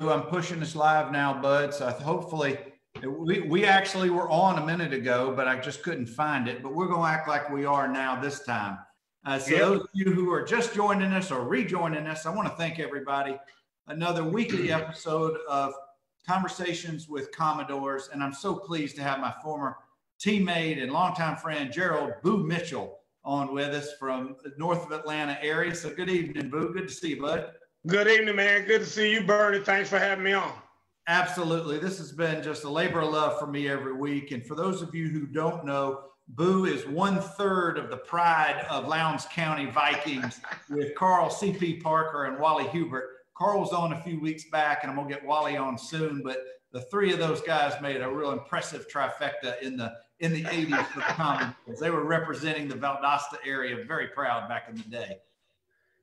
I'm pushing this live now, bud. So hopefully we actually were on a minute ago, but I just couldn't find it. But we're going to act like we are now this time. So those of you who are just joining us or rejoining us, I want to thank everybody. Another weekly episode of Conversations with Commodores. And I'm so pleased to have my former teammate and longtime friend, Gerald Boo Mitchell, on with us from the north of Atlanta area. So good evening, Boo. Good to see you, bud. Good evening, man. Good to see you, Bernie. Thanks for having me on. Absolutely. This has been just a labor of love for me every week. And for those of you who don't know, Boo is 1/3 of the pride of Lowndes County Vikings with Carl C.P. Parker and Wally Hubert. Carl was on a few weeks back, and I'm going to get Wally on soon. But the three of those guys made a real impressive trifecta in the 80s for the Commodores. They were representing the Valdosta area, very proud back in the day.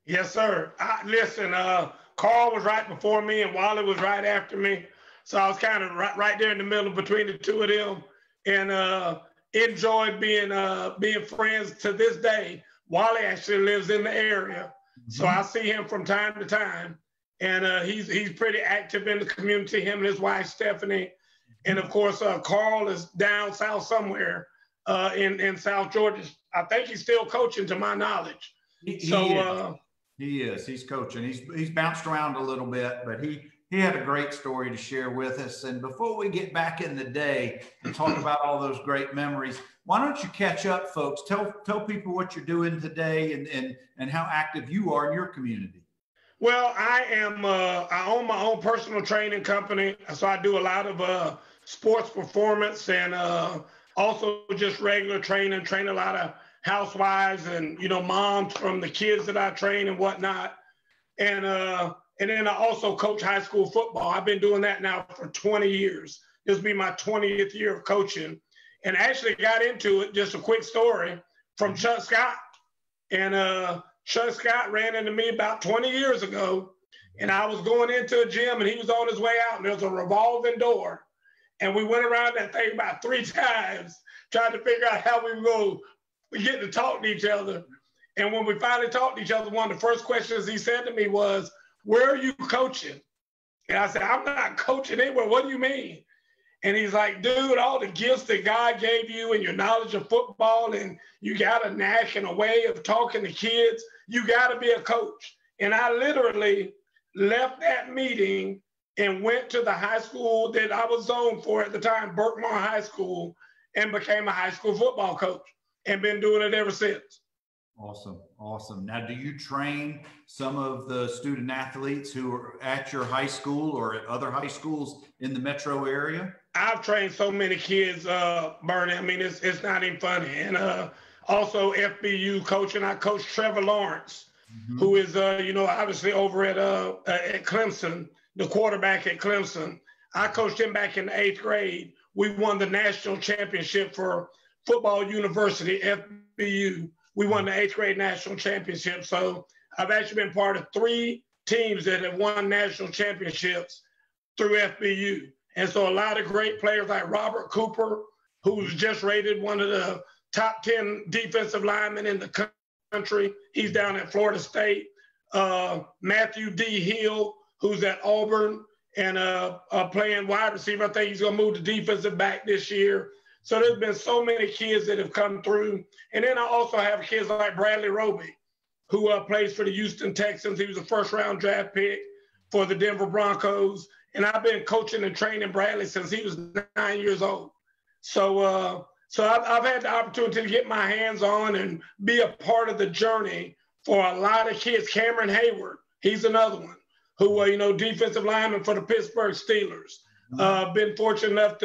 Yes, sir. Listen, Carl was right before me and Wally was right after me. So I was kind of right there in the middle between the two of them, and enjoyed being friends to this day. Wally actually lives in the area, so I see him from time to time, and he's pretty active in the community, him and his wife, Stephanie. And of course, Carl is down south somewhere in South Georgia. I think he's still coaching to my knowledge. He is. He's coaching. He's bounced around a little bit, but he had a great story to share with us. And before we get back in the day and talk about all those great memories, why don't you catch up, folks? Tell people what you're doing today and how active you are in your community. Well, I own my own personal training company, so I do a lot of sports performance and also just regular training, train a lot of housewives and, moms from the kids that I train and whatnot. And then I also coach high school football. I've been doing that now for 20 years. This will be my 20th year of coaching. And actually got into it, just a quick story, from Chuck Scott. And Chuck Scott ran into me about 20 years ago. And I was going into a gym and he was on his way out and there was a revolving door. And we went around that thing about 3 times, trying to figure out how we were going to get to talk to each other. And when we finally talked to each other, one of the first questions he said to me was, "Where are you coaching?" And I said, "I'm not coaching anywhere. What do you mean?" And he's like, "Dude, all the gifts that God gave you and your knowledge of football, and you got a knack and a way of talking to kids, you got to be a coach." And I literally left that meeting and went to the high school that I was zoned for at the time, Berkmar High School, and became a high school football coach and been doing it ever since. Awesome. Now, do you train some of the student athletes who are at your high school or at other high schools in the metro area? I've trained so many kids, Bernie. I mean, it's not even funny. And also FBU coaching. I coach Trevor Lawrence, who is, obviously over at Clemson, the quarterback at Clemson. I coached him back in the 8th grade. We won the national championship for Football University, FBU. We won the 8th grade national championship. So I've actually been part of 3 teams that have won national championships through FBU. And so a lot of great players like Robert Cooper, who's just rated one of the top 10 defensive linemen in the country. He's down at Florida State. Matthew D. Hill, who's at Auburn and playing wide receiver. I think he's going to move to defensive back this year. So there's been so many kids that have come through. And then I also have kids like Bradley Roby, who plays for the Houston Texans. He was a first-round draft pick for the Denver Broncos. And I've been coaching and training Bradley since he was 9 years old. So I've had the opportunity to get my hands on and be a part of the journey for a lot of kids. Cameron Hayward, he's another one who, defensive lineman for the Pittsburgh Steelers. Been fortunate enough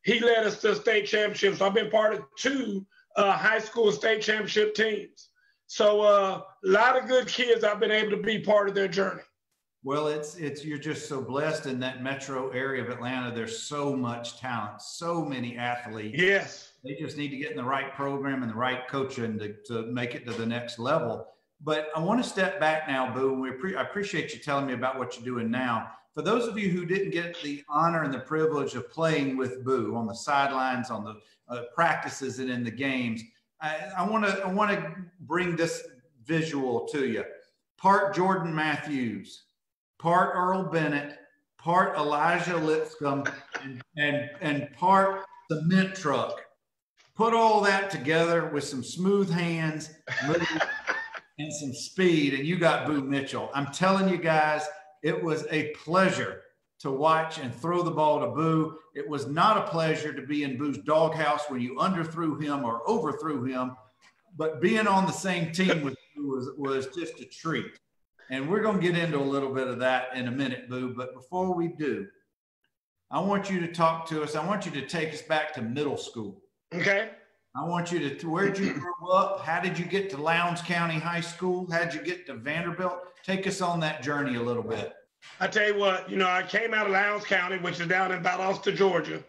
he led us to state championships. So I've been part of 2 high school state championship teams. So a lot of good kids I've been able to be part of their journey. Well, you're just so blessed in that metro area of Atlanta. There's so much talent, so many athletes. Yes. They just need to get in the right program and the right coaching to make it to the next level. But I want to step back now, Boo. I appreciate you telling me about what you're doing now. For those of you who didn't get the honor and the privilege of playing with Boo on the sidelines, on the practices and in the games, I want to bring this visual to you. Part Jordan Matthews, part Earl Bennett, part Elijah Lipscomb, and part cement truck. Put all that together with some smooth hands and some speed, and you got Boo Mitchell. I'm telling you guys, it was a pleasure to watch and throw the ball to Boo. It was not a pleasure to be in Boo's doghouse when you underthrew him or overthrew him, but being on the same team with Boo was just a treat. And we're going to get into a little bit of that in a minute, Boo. But before we do, I want you to talk to us. I want you to take us back to middle school. Okay. I want you to, where'd you grow up? How did you get to Lowndes County High School? How'd you get to Vanderbilt? Take us on that journey a little bit. I tell you what, I came out of Lowndes County, which is down in Valdosta, Georgia.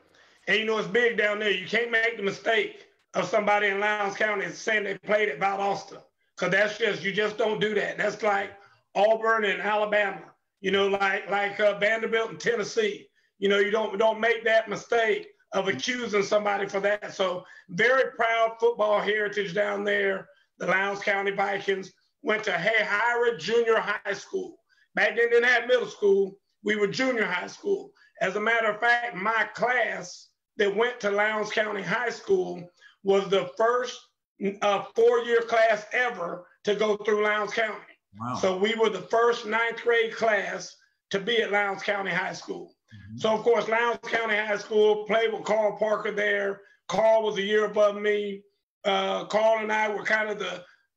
And it's big down there. You can't make the mistake of somebody in Lowndes County saying they played at Valdosta. Because you just don't do that. That's like Auburn and Alabama, like Vanderbilt and Tennessee. You don't make that mistake of accusing somebody for that. So very proud football heritage down there. The Lowndes County Vikings went to Hayhira Junior High School. Back then, they didn't have middle school. We were junior high school. As a matter of fact, my class that went to Lowndes County High School was the first 4-year class ever to go through Lowndes County. Wow. So we were the first 9th grade class to be at Lowndes County High School. Mm-hmm. So, of course, Lowndes County High School, played with Carl Parker there. Carl was a year above me. Carl and I were kind of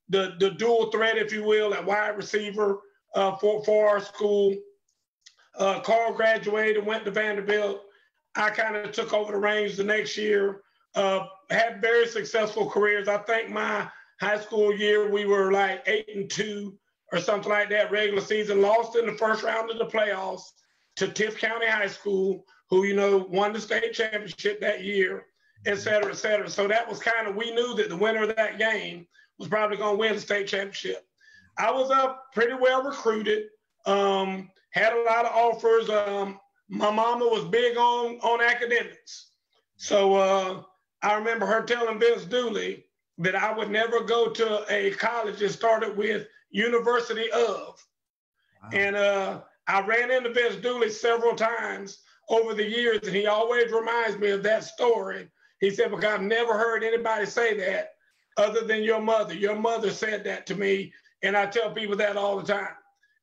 the dual threat, if you will, at wide receiver for our school. Carl graduated, went to Vanderbilt. I kind of took over the reins the next year. Had very successful careers. I think my high school year, we were like 8-2 or something like that, regular season. Lost in the first round of the playoffs to Tift County High School, who, won the state championship that year, et cetera, et cetera. So that was we knew that the winner of that game was probably going to win the state championship. I was pretty well recruited, had a lot of offers. My mama was big on academics. So I remember her telling Vince Dooley that I would never go to a college that started with University of. Wow. And I ran into Vince Dooley several times over the years, and he always reminds me of that story. He said, because I've never heard anybody say that other than your mother. Your mother said that to me, and I tell people that all the time,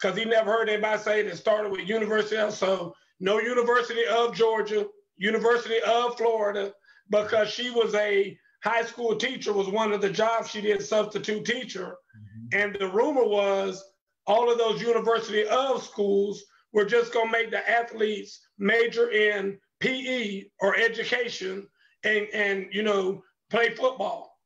because he never heard anybody say that started with University of. So no University of Georgia, University of Florida, because she was a high school teacher, was one of the jobs she did, substitute teacher. Mm-hmm. And the rumor was all of those University of schools were just going to make the athletes major in PE or education and play football.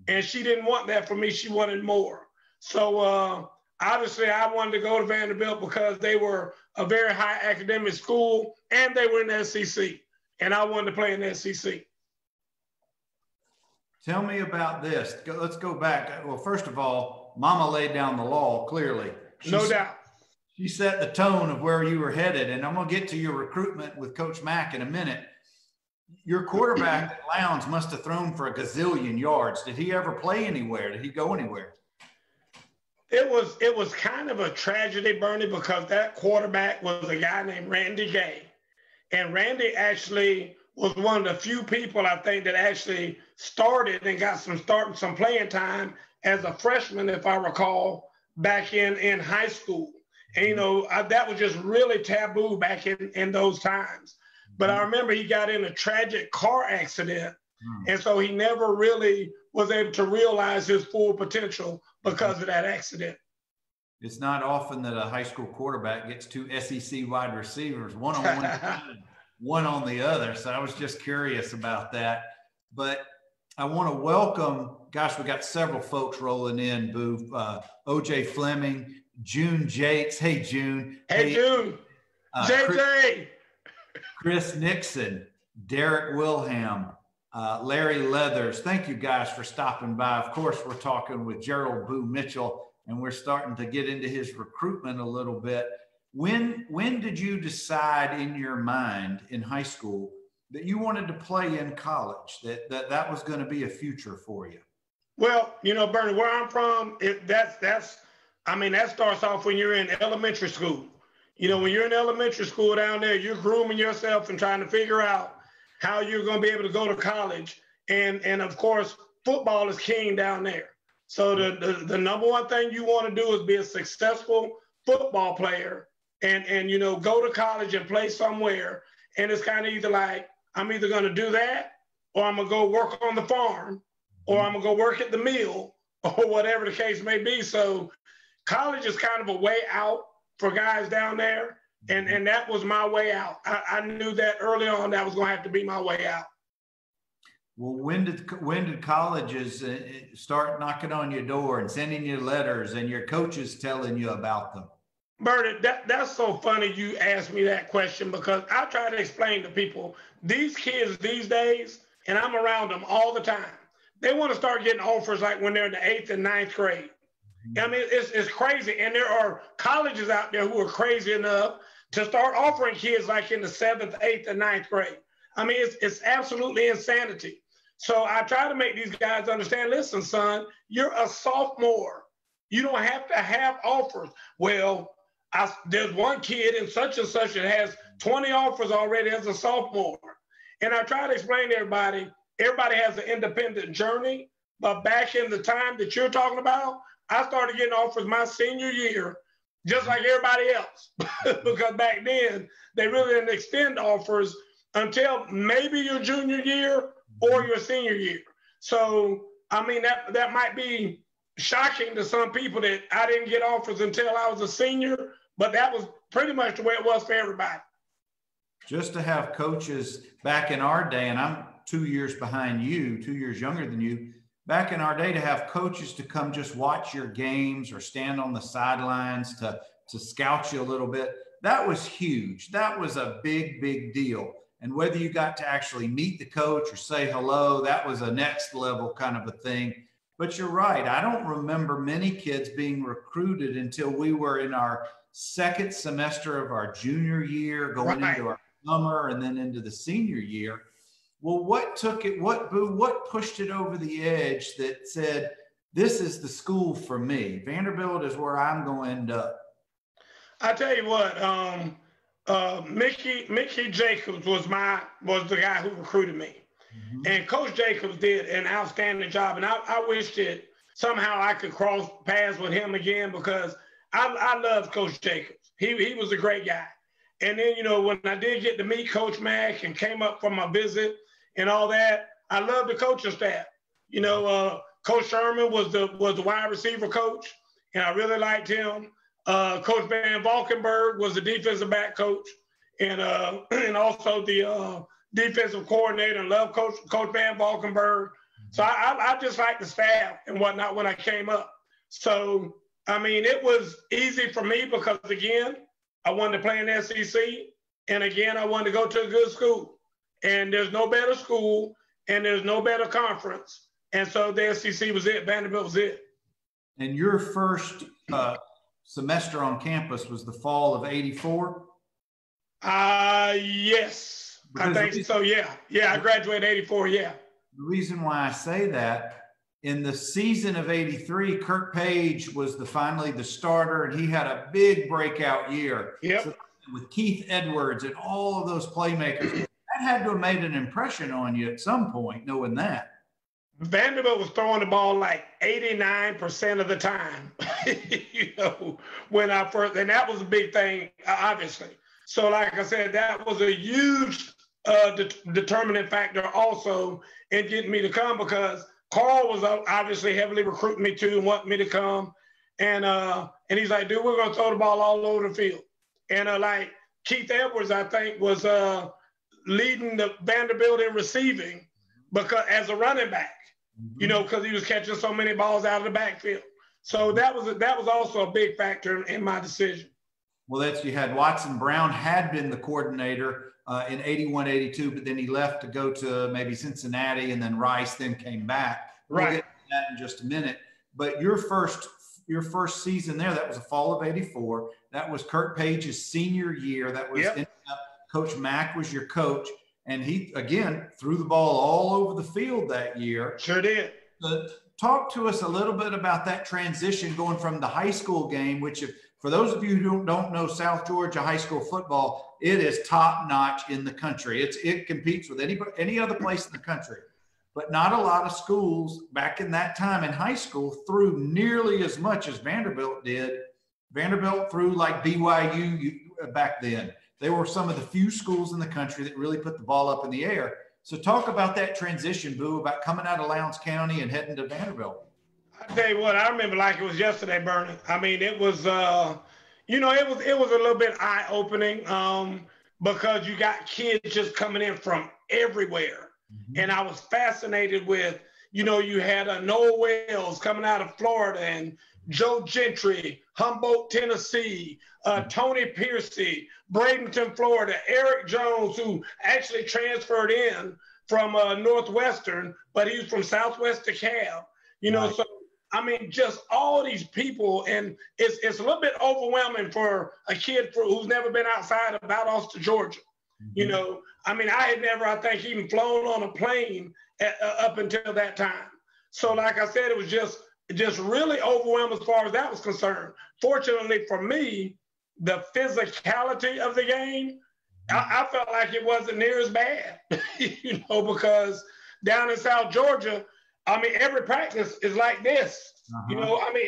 And she didn't want that for me. She wanted more. So obviously I wanted to go to Vanderbilt because they were a very high academic school and they were in the SEC. And I wanted to play in the SEC. Tell me about this. Let's go back. Well, first of all, Mama laid down the law clearly. No doubt. She set the tone of where you were headed. And I'm going to get to your recruitment with Coach Mack in a minute. Your quarterback at Lowndes must have thrown for a gazillion yards. Did he ever play anywhere? Did he go anywhere? It was kind of a tragedy, Bernie, because that quarterback was a guy named Randy Gay. And Randy actually was one of the few people, I think, that actually started and got some playing time as a freshman, if I recall, back in high school. And, that was just really taboo back in those times. But I remember he got in a tragic car accident. And so he never really was able to realize his full potential because of that accident. It's not often that a high school quarterback gets 2 SEC wide receivers, one on one side, one on the other. So I was just curious about that. But I want to welcome, gosh, we got several folks rolling in, Boo. OJ Fleming, June Jakes. Hey, June. Hey, June. JJ. Chris Nixon, Derek Wilhelm, Larry Leathers. Thank you guys for stopping by. Of course, we're talking with Gerald Boo Mitchell, and we're starting to get into his recruitment a little bit. When did you decide in your mind in high school that you wanted to play in college, that was going to be a future for you? Well, Bernie, where I'm from, that starts off when you're in elementary school. You know, when you're in elementary school down there, you're grooming yourself and trying to figure out how you're going to be able to go to college. And of course, football is king down there. So the number one thing you want to do is be a successful football player and you know, go to college and play somewhere. And it's kind of either like, I'm either going to do that or I'm going to go work on the farm or I'm going to go work at the mill or whatever the case may be. So college is kind of a way out for guys down there. And that was my way out. I knew that early on that was going to have to be my way out. Well, when did colleges start knocking on your door and sending you letters and your coaches telling you about them? Bernie, that's so funny you asked me that question, because I try to explain to people, these kids these days, and I'm around them all the time, they want to start getting offers like when they're in the 8th and 9th grade. I mean, it's crazy. And there are colleges out there who are crazy enough to start offering kids like in the 7th, 8th, and 9th grade. I mean, it's absolutely insanity. So I try to make these guys understand, listen, son, you're a sophomore. You don't have to have offers. Well, there's one kid in such and such that has 20 offers already as a sophomore. And I try to explain to everybody has an independent journey. But back in the time that you're talking about, I started getting offers my senior year, just like everybody else. Because back then, they really didn't extend offers until maybe your junior year or your senior year. So, I mean, that might be shocking to some people that I didn't get offers until I was a senior, but that was pretty much the way it was for everybody. Just to have coaches back in our day, and I'm 2 years behind you, 2 years younger than you, back in our day, to have coaches to come just watch your games or stand on the sidelines to scout you a little bit, that was huge. That was a big, big deal. And whether you got to actually meet the coach or say hello, that was a next level kind of a thing. But you're right. I don't remember many kids being recruited until we were in our second semester of our junior year, going into our summer and then into the senior year. Well, what took it, what pushed it over the edge that said, this is the school for me? Vanderbilt is where I'm going to end up. I tell you what, Mickey Jacobs was the guy who recruited me. Mm-hmm. And Coach Jacobs did an outstanding job. And I wish that somehow I could cross paths with him again, because I love Coach Jacobs. He was a great guy. And then, you know, when I did get to meet Coach Mack and came up for my visit and all that, I love the coaching staff. You know, Coach Sherman was the wide receiver coach, and I really liked him. Coach Van Valkenburg was the defensive back coach, and also the defensive coordinator. And love Coach Van Valkenburg. So I just liked the staff and whatnot when I came up. So, I mean, it was easy for me because, again, I wanted to play in the SEC, and again, I wanted to go to a good school. And there's no better school, and there's no better conference. And so the SEC was it. Vanderbilt was it. And your first semester on campus was the fall of '84? Yes. Because I think so, yeah. Yeah, I graduated '84, yeah. The reason why I say that, in the season of '83, Kirk Page was finally the starter, and he had a big breakout year. Yep. So, with Keith Edwards and all of those playmakers, that had to have made an impression on you at some point, knowing that. Vanderbilt was throwing the ball like 89% of the time, you know, when I first, and that was a big thing, obviously. So like I said, that was a huge determining factor also in getting me to come, because Carl was obviously heavily recruiting me too and wanting me to come. And he's like, dude, we're going to throw the ball all over the field. And like Keith Edwards, I think, was leading the Vanderbilt in receiving because as a running back, you know, because he was catching so many balls out of the backfield. So that was also a big factor in my decision. Well, you had Watson Brown had been the coordinator in '81, '82, but then he left to go to maybe Cincinnati, and then Rice then came back. Right. We'll get to that in just a minute. But your first season there, that was the fall of '84. That was Kirk Page's senior year. That was Coach Mack was your coach. And he, again, threw the ball all over the field that year. Sure did. Talk to us a little bit about that transition going from the high school game, which For those of you who don't know South Georgia high school football, it is top notch in the country. It competes with any other place in the country. But not a lot of schools back in that time in high school threw nearly as much as Vanderbilt did. Vanderbilt threw like BYU back then. They were some of the few schools in the country that really put the ball up in the air. So talk about that transition, Boo, about coming out of Lowndes County and heading to Vanderbilt. I tell you what, I remember like it was yesterday, Bernie. I mean, it was, it was a little bit eye-opening because you got kids just coming in from everywhere. Mm-hmm. And I was fascinated with, you had Noah Wells coming out of Florida and Joe Gentry, Humboldt, Tennessee, Tony Piercy, Bradenton, Florida, Eric Jones, who actually transferred in from Northwestern, but he was from Southwest DeKalb. Right. So, I mean, just all these people, and it's a little bit overwhelming for a kid who's never been outside of Valdosta, Georgia. Mm-hmm. I mean, I had never, I think, even flown on a plane up until that time. So, like I said, it was just really overwhelming as far as that was concerned. Fortunately for me, the physicality of the game, I felt like it wasn't near as bad, because down in South Georgia, I mean, every practice is like this. Uh-huh. I mean,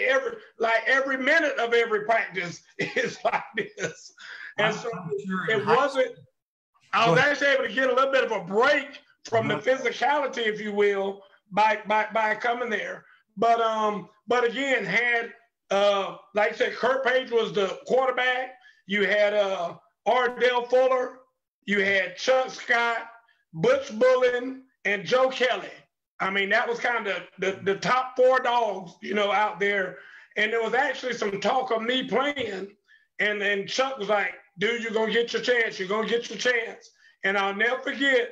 every minute of every practice is like this. And so it wasn't, I was actually able to get a little bit of a break from the physicality, if you will, by coming there. But again, had like I said, Kurt Page was the quarterback. You had Ardell Fuller, you had Chuck Scott, Butch Bullen, and Joe Kelly. I mean, that was kind of the top four dogs, out there. And there was actually some talk of me playing. And then Chuck was like, dude, you're going to get your chance. You're going to get your chance. And I'll never forget,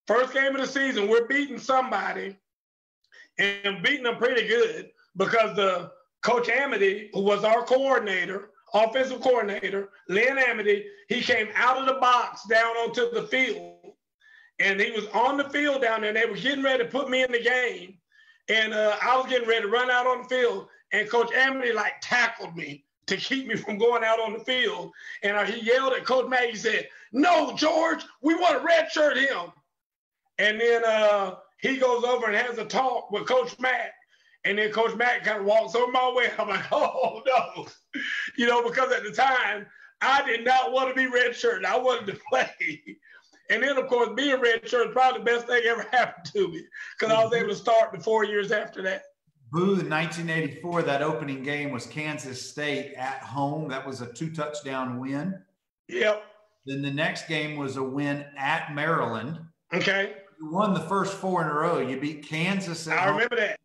first game of the season, we're beating somebody. And beating them pretty good because the Coach Amity, who was our offensive coordinator, Lynn Amity, he came out of the box down onto the field. And he was on the field down there. And they were getting ready to put me in the game. And I was getting ready to run out on the field. And Coach Amity, tackled me to keep me from going out on the field. And he yelled at Coach Matt. He said, "No, George, we want to redshirt him." And then he goes over and has a talk with Coach Matt. And then Coach Matt kind of walks over my way. I'm like, oh, no. Because at the time, I did not want to be redshirted. I wanted to play. And then, of course, being redshirt is probably the best thing ever happened to me because I was able to start the 4 years after that. Boo, in 1984, that opening game was Kansas State at home. That was a 2-touchdown win. Yep. Then the next game was a win at Maryland. Okay. You won the first 4 in a row. You beat Kansas at home. I remember that.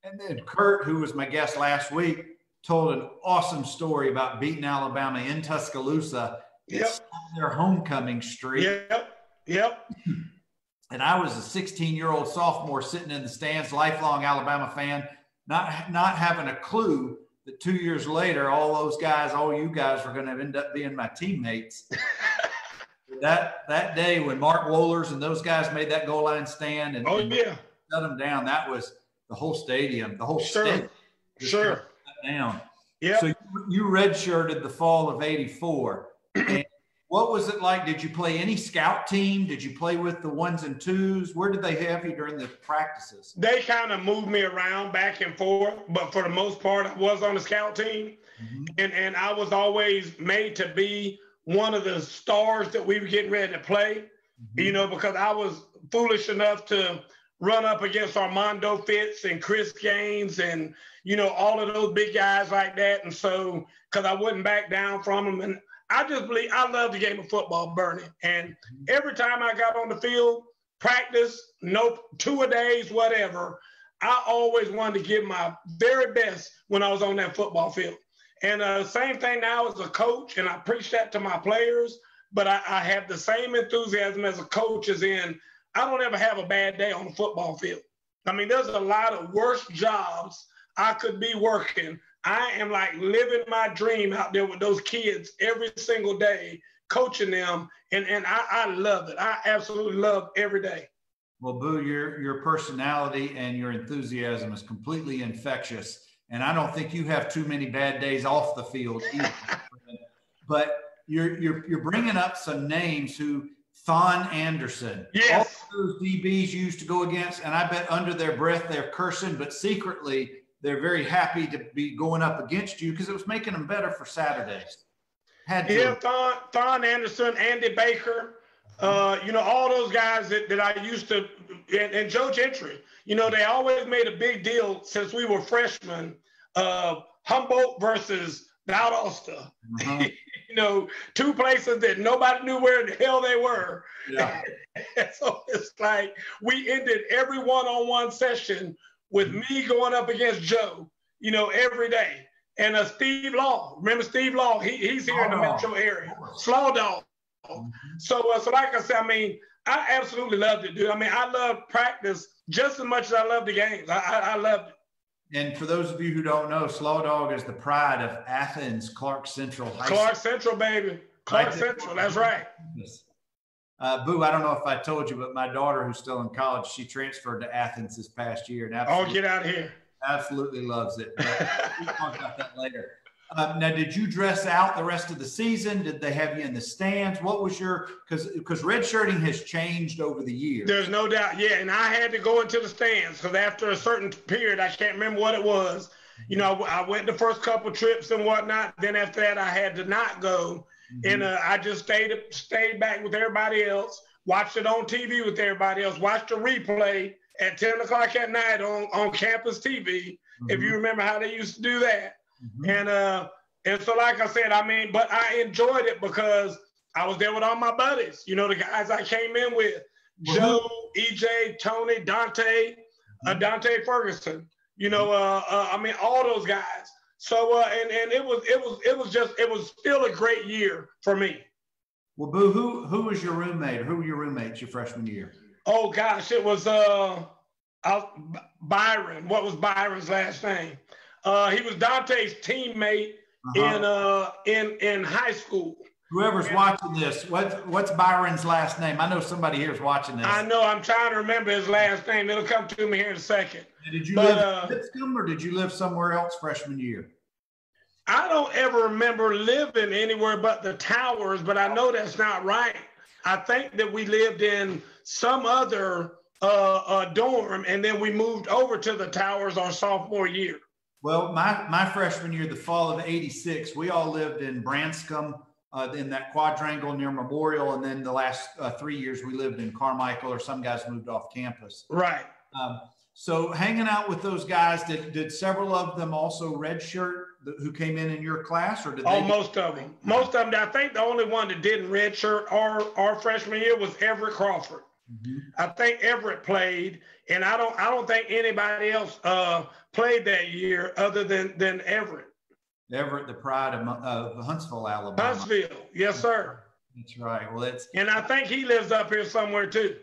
And then Kurt, who was my guest last week, told an awesome story about beating Alabama in Tuscaloosa. Yep. Their homecoming streak. Yep. And I was a 16-year-old sophomore sitting in the stands, lifelong Alabama fan, not having a clue that 2 years later, all you guys were going to end up being my teammates. That day when Mark Wohlers and those guys made that goal line stand and shut them down, that was the whole stadium, the whole state. Sure. Down. Yeah. So you redshirted the fall of '84. And what was it like? Did you play any scout team? Did you play with the 1s and 2s? Where did they have you during the practices? They kind of moved me around back and forth, but for the most part, I was on the scout team. Mm-hmm. And I was always made to be one of the stars that we were getting ready to play, because I was foolish enough to run up against Armando Fitz and Chris Gaines and, all of those big guys like that. And so, because I wouldn't back down from them. And I just believe I love the game of football, Bernie. And every time I got on the field, practice, 2-a-days, whatever, I always wanted to give my very best when I was on that football field. And same thing now as a coach, and I preach that to my players, but I have the same enthusiasm as a coach as in I don't ever have a bad day on the football field. I mean, there's a lot of worse jobs I could be working. I am living my dream out there with those kids every single day, coaching them, and I love it. I absolutely love every day. Well, Boo, your personality and your enthusiasm is completely infectious. and I don't think you have too many bad days off the field either. But you're bringing up some names who Thon Anderson. Yes. All those DBs used to go against, and I bet under their breath they're cursing, but secretly they're very happy to be going up against you because it was making them better for Saturdays. Thon Anderson, Andy Baker, all those guys that I used to, and Joe Gentry, they always made a big deal since we were freshmen of Humboldt versus Valdosta. Two places that nobody knew where the hell they were. Yeah. So it's like we ended every one-on-one session with me going up against Joe, every day. And Steve Law, remember Steve Law? He's here in the metro area. Slaw Dog. So like I said, I absolutely loved it, dude. I love practice just as much as I love the games. I loved it. And for those of you who don't know, Slaw Dog is the pride of Athens Clark Central High School. Clark Central, baby. Clark Central, that's right. Boo, I don't know if I told you, but my daughter, who's still in college, she transferred to Athens this past year. And get out of here. Absolutely loves it. But we'll talk about that later. Now, did you dress out the rest of the season? Did they have you in the stands? What was because redshirting has changed over the years. There's no doubt. Yeah, and I had to go into the stands because after a certain period, I can't remember what it was. I went the first couple trips and whatnot. Then after that, I had to not go. And I just stayed back with everybody else, watched it on TV with everybody else, watched the replay at 10 o'clock at night on campus TV, if you remember how they used to do that. And so like I said, but I enjoyed it because I was there with all my buddies, the guys I came in with, Joe, EJ, Tony, Dante Ferguson, all those guys. So and it was still a great year for me. Well, Boo, who was your roommate? Who were your roommates your freshman year? Oh gosh, it was Byron. What was Byron's last name? He was Dante's teammate in high school. Whoever's watching this, what's Byron's last name? I know somebody here is watching this. I know. I'm trying to remember his last name. It'll come to me here in a second. Did you live in Lipscomb or did you live somewhere else freshman year? I don't ever remember living anywhere but the Towers, but I know that's not right. I think that we lived in some other dorm, and then we moved over to the Towers our sophomore year. Well, my freshman year, the fall of '86, we all lived in Branscombe, in that quadrangle near Memorial, and then the last 3 years we lived in Carmichael, or some guys moved off campus. Right. So hanging out with those guys, did several of them also redshirt who came in your class, or did they? Most of them. Most of them. I think the only one that didn't redshirt our freshman year was Everett Crawford. I think Everett played, and I don't think anybody else played that year other than Everett. Everett, the pride of Huntsville, Alabama. Huntsville, yes, sir. That's right. Well, and I think he lives up here somewhere too.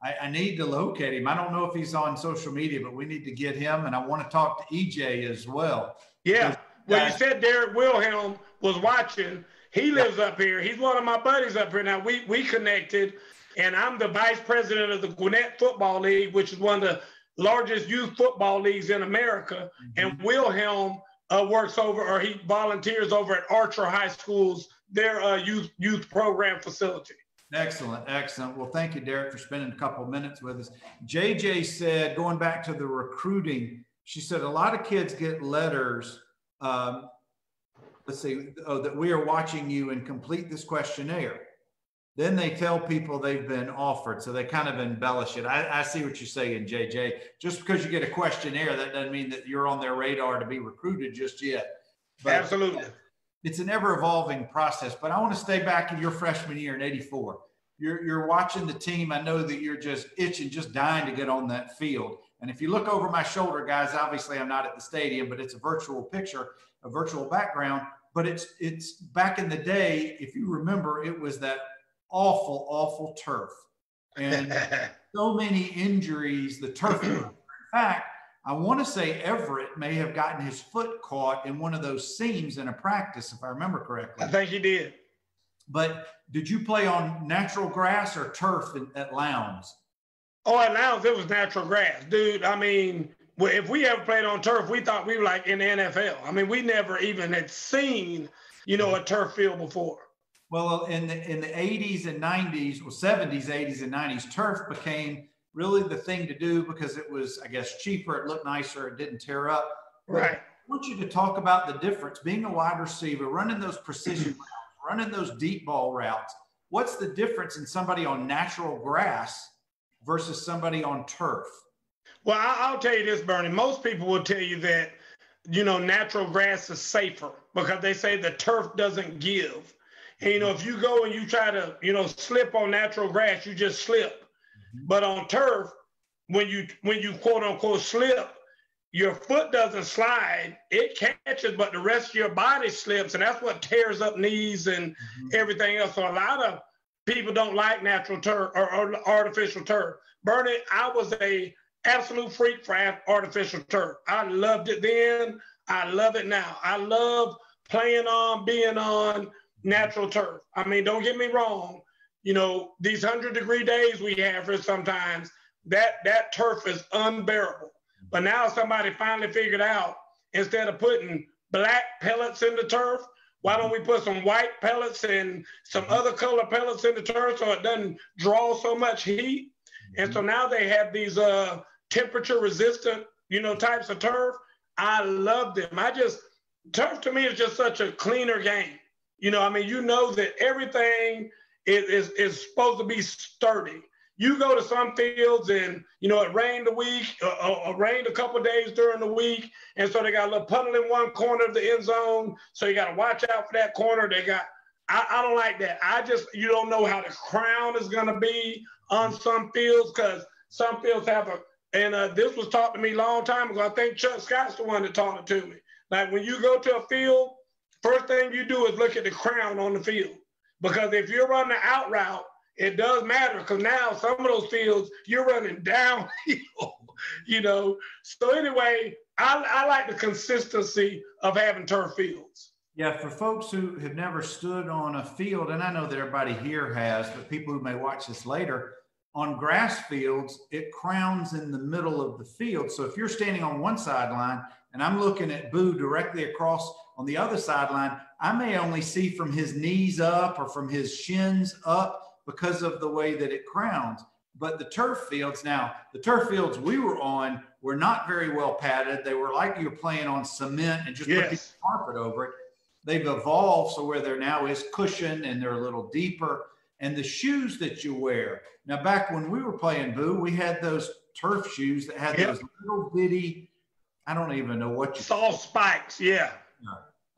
I need to locate him. I don't know if he's on social media, but we need to get him, and I want to talk to EJ as well. Yeah. Well, you said Derek Wilhelm was watching. He lives up here. He's one of my buddies up here. Now, we connected, and I'm the vice president of the Gwinnett Football League, which is one of the largest youth football leagues in America. And Wilhelm he volunteers over at Archer High School's their youth program facility. Excellent. Well, thank you, Derek, for spending a couple of minutes with us. JJ said, going back to the recruiting, she said a lot of kids get letters. That we are watching you and complete this questionnaire. Then they tell people they've been offered. So they kind of embellish it. I see what you're saying, JJ. Just because you get a questionnaire, that doesn't mean that you're on their radar to be recruited just yet. But absolutely. It's an ever-evolving process. But I want to stay back in your freshman year in '84. You're watching the team. I know that you're just itching, just dying to get on that field. And if you look over my shoulder, guys, obviously I'm not at the stadium, but it's a virtual picture, a virtual background. But it's back in the day, if you remember, it was that awful turf. And so many injuries, the turf. In fact, I want to say Everett may have gotten his foot caught in one of those seams in a practice, if I remember correctly. I think he did. But did you play on natural grass or turf at Lowndes? Oh, at Lowndes, it was natural grass. Dude, well, if we ever played on turf, we thought we were like in the NFL. I mean, we never even had seen, a turf field before. Well, in the 80s and 90s, well, 70s, 80s, and 90s, turf became really the thing to do because it was, I guess, cheaper. It looked nicer. It didn't tear up. Right. I want you to talk about the difference. Being a wide receiver, running those precision routes, running those deep ball routes. What's the difference in somebody on natural grass versus somebody on turf? Well, I'll tell you this, Bernie. Most people will tell you that, natural grass is safer because they say the turf doesn't give. And, if you go and you try to, slip on natural grass, you just slip. But on turf, when you quote unquote slip, your foot doesn't slide, it catches, but the rest of your body slips. And that's what tears up knees and everything else. So a lot of people don't like natural turf or artificial turf. Bernie, I was a absolute freak for artificial turf. I loved it then. I love it now. I love being on natural turf. I mean, don't get me wrong. These 100-degree days we have for sometimes, that turf is unbearable. But now somebody finally figured out, instead of putting black pellets in the turf, why don't we put some white pellets and some other color pellets in the turf so it doesn't draw so much heat? And so now they have these temperature resistant, types of turf. I love them. Turf to me is just such a cleaner game. That everything is supposed to be sturdy. You go to some fields and, it rained a week or rained a couple of days during the week. And so they got a little puddle in one corner of the end zone. So you got to watch out for that corner. I don't like that. You don't know how the crown is going to be on some fields because some fields have this was taught to me a long time ago. I think Chuck Scott's the one that taught it to me. Like when you go to a field, first thing you do is look at the crown on the field. Because if you're running the out route, it does matter because now some of those fields, you're running downhill, So anyway, I like the consistency of having turf fields. Yeah, for folks who have never stood on a field, and I know that everybody here has, but people who may watch this later, on grass fields, it crowns in the middle of the field. So if you're standing on one sideline and I'm looking at Boo directly across on the other sideline, I may only see from his knees up or from his shins up because of the way that it crowns. But the turf fields we were on were not very well padded. They were like you're playing on cement and just put the carpet over it. They've evolved so where there now is cushion and they're a little deeper. And the shoes that you wear. Now, back when we were playing, Boo, we had those turf shoes that had those little bitty, I don't even know what you soft spikes,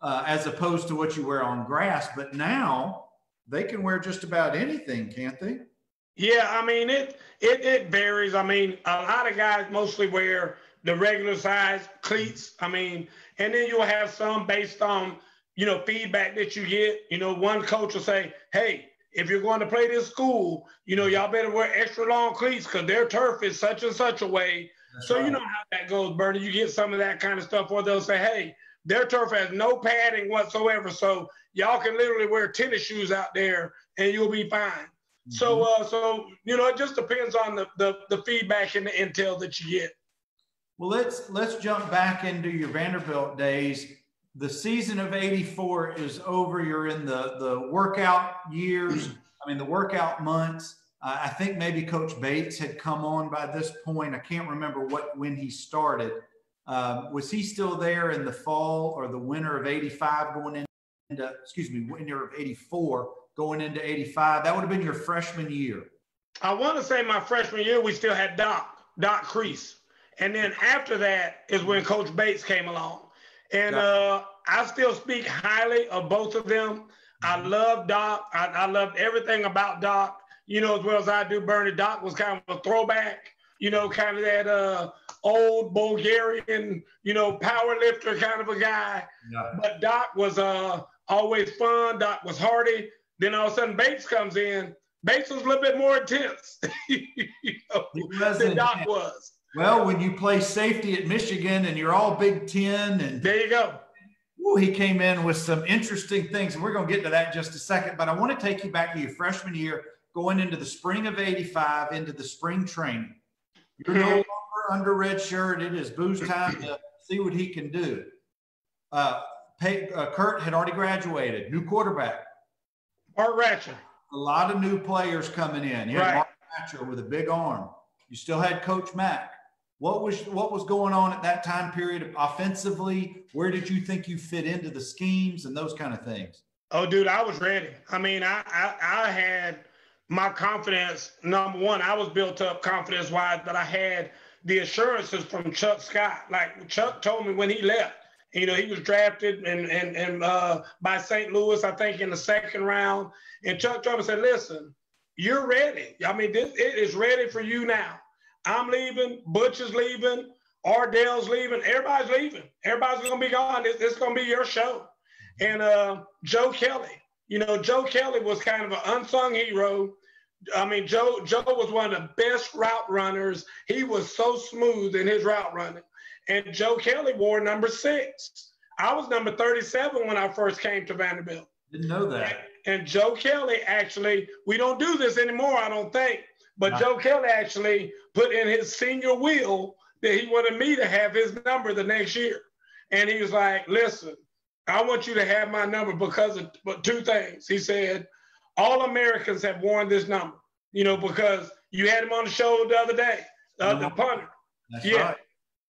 as opposed to what you wear on grass. But now they can wear just about anything, can't they? Yeah, I mean, it varies. I mean, a lot of guys mostly wear the regular size cleats. I mean, and then you'll have some based on, feedback that you get. One coach will say, hey, if you're going to play this school, y'all better wear extra long cleats because their turf is such and such a way. That's so right. You know how that goes, Bernie. You get some of that kind of stuff where they'll say, hey, their turf has no padding whatsoever. So y'all can literally wear tennis shoes out there and you'll be fine. Mm-hmm. So it just depends on the feedback and the intel that you get. Well, let's jump back into your Vanderbilt days. The season of '84 is over. You're in the workout years. The workout months. I think maybe Coach Bates had come on by this point. I can't remember when he started. Was he still there in the fall or the winter of '85 winter of '84 going into '85? That would have been your freshman year. I want to say my freshman year, we still had Doc Crease. And then after that is when Coach Bates came along. And I still speak highly of both of them. I love Doc. I loved everything about Doc, as well as I do. Bernie, Doc was kind of a throwback, kind of that old Bulgarian, power lifter kind of a guy. Yeah. But Doc was always fun. Doc was hardy. Then all of a sudden Bates comes in. Bates was a little bit more intense than Doc was. Well, when you play safety at Michigan and you're all Big Ten, and there you go. He came in with some interesting things, and we're going to get to that in just a second. But I want to take you back to your freshman year, going into the spring of '85, into the spring training. You're no longer under red shirt. It is Boo's time to see what he can do. Kurt had already graduated. New quarterback. Mark Ratcher. A lot of new players coming in. You had Mark Ratcher with a big arm. You still had Coach Mack. What was going on at that time period offensively? Where did you think you fit into the schemes and those kind of things? Oh, dude, I was ready. I mean, I had my confidence. Number one, I was built up confidence-wise, but I had the assurances from Chuck Scott. Like Chuck told me when he left, he was drafted and by St. Louis, I think, in the second round. And Chuck told me, said, listen, you're ready. I mean, it is ready for you now. I'm leaving. Butch is leaving. Ardell's leaving. Everybody's leaving. Everybody's going to be gone. It's going to be your show. And Joe Kelly, Joe Kelly was kind of an unsung hero. I mean, Joe was one of the best route runners. He was so smooth in his route running. And Joe Kelly wore number 6. I was number 37 when I first came to Vanderbilt. Didn't know that. And Joe Kelly actually, we don't do this anymore, I don't think, but Joe Kelly actually put in his senior will that he wanted me to have his number the next year. And he was like, listen, I want you to have my number because of 2 things. He said, all Americans have worn this number, because you had him on the show the other day, the punter. That's right.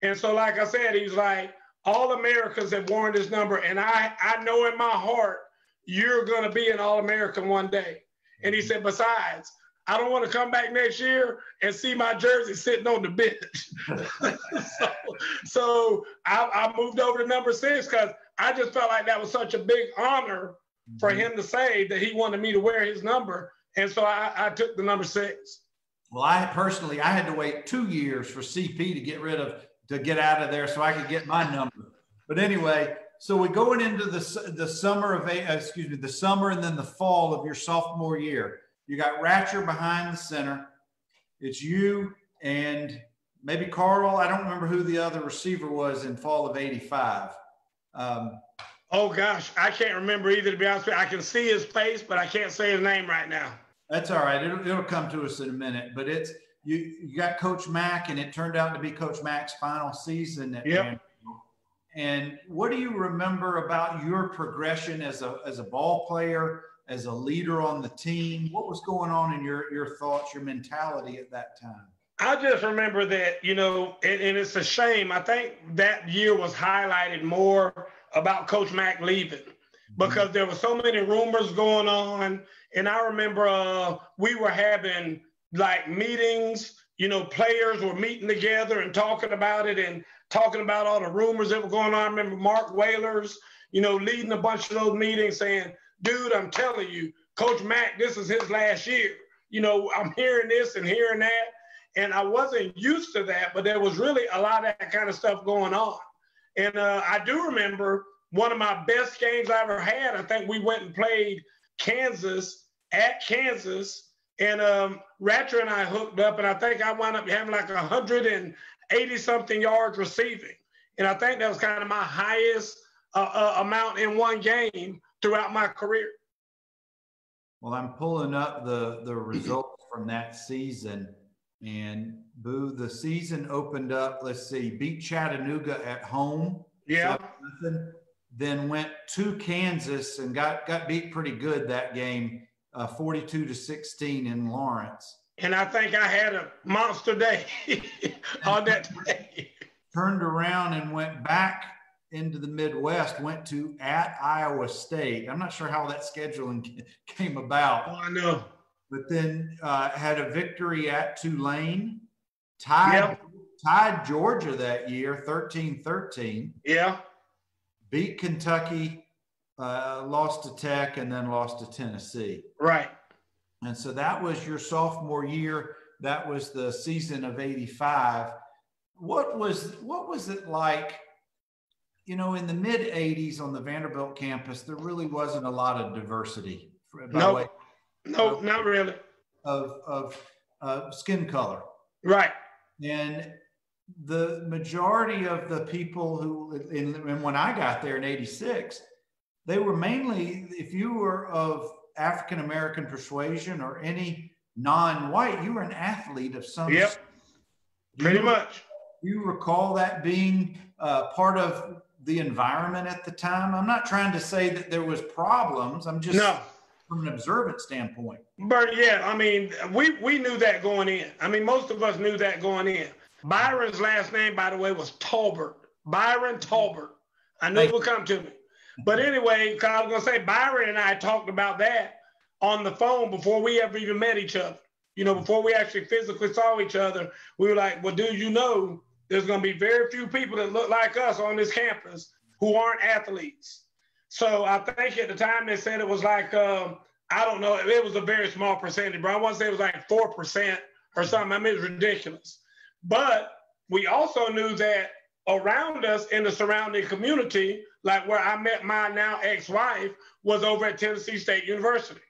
And so, like I said, he's like, all Americans have worn this number. And I know in my heart, you're going to be an All-American one day. And he said, besides, I don't want to come back next year and see my jersey sitting on the bench. so I moved over to number 6 because I just felt like that was such a big honor for him to say that he wanted me to wear his number. And so I took the number 6. Well, I had to wait 2 years for CP to get out of there so I could get my number. But anyway, so we're going into the summer the summer and then the fall of your sophomore year. You got Ratcher behind the center. It's you and maybe Carl. I don't remember who the other receiver was in fall of '85. Oh gosh, I can't remember either, to be honest with you. I can see his face, but I can't say his name right now. That's all right. It'll come to us in a minute. But it's you got Coach Mack, and it turned out to be Coach Mack's final season at Vanderbilt. And what do you remember about your progression as a ball player, as a leader on the team? What was going on in your thoughts, your mentality at that time? I just remember that, and it's a shame. I think that year was highlighted more about Coach Mack leaving because there were so many rumors going on. And I remember we were having like meetings, players were meeting together and talking about it and talking about all the rumors that were going on. I remember Mark Whalers, leading a bunch of those meetings saying, dude, I'm telling you, Coach Mack, this is his last year. I'm hearing this and hearing that. And I wasn't used to that, but there was really a lot of that kind of stuff going on. And I do remember one of my best games I ever had. I think we went and played Kansas at Kansas, and Ratcher and I hooked up, and I think I wound up having like 180-something yards receiving. And I think that was kind of my highest amount in one game throughout my career. Well, I'm pulling up the results from that season. And Boo, the season opened up, let's see, beat Chattanooga at home. Yeah. 7-0, then went to Kansas and got beat pretty good that game, 42-16 in Lawrence. And I think I had a monster day on that day. Turned around and went back into the Midwest, went to at Iowa State. I'm not sure how that scheduling came about. Oh, I know. But then had a victory at Tulane, tied Georgia that year, 13-13. Yeah. Beat Kentucky, lost to Tech, and then lost to Tennessee. Right. And so that was your sophomore year. That was the season of '85. What was it like? In the mid '80s on the Vanderbilt campus, there really wasn't a lot of diversity. No, not really. Of skin color. Right. And the majority of the people who, and when I got there in '86, they were mainly, if you were of African-American persuasion or any non-white, you were an athlete of some. Yep. Pretty much. Do you recall that being part of the environment at the time? I'm not trying to say that there was problems. I'm just from an observant standpoint. But yeah, I mean, we knew that going in. I mean, most of us knew that going in. Byron's last name, by the way, was Talbert. Byron Talbert. I knew it would come to me. But anyway, I was going to say, Byron and I talked about that on the phone before we ever even met each other. You know, before we actually physically saw each other, we were like, well, do you know there's going to be very few people that look like us on this campus who aren't athletes. So I think at the time they said it was like, I don't know, it was a very small percentage, but I want to say it was like 4% or something. I mean, it was ridiculous. But we also knew that around us in the surrounding community, like where I met my now ex-wife, was over at Tennessee State University.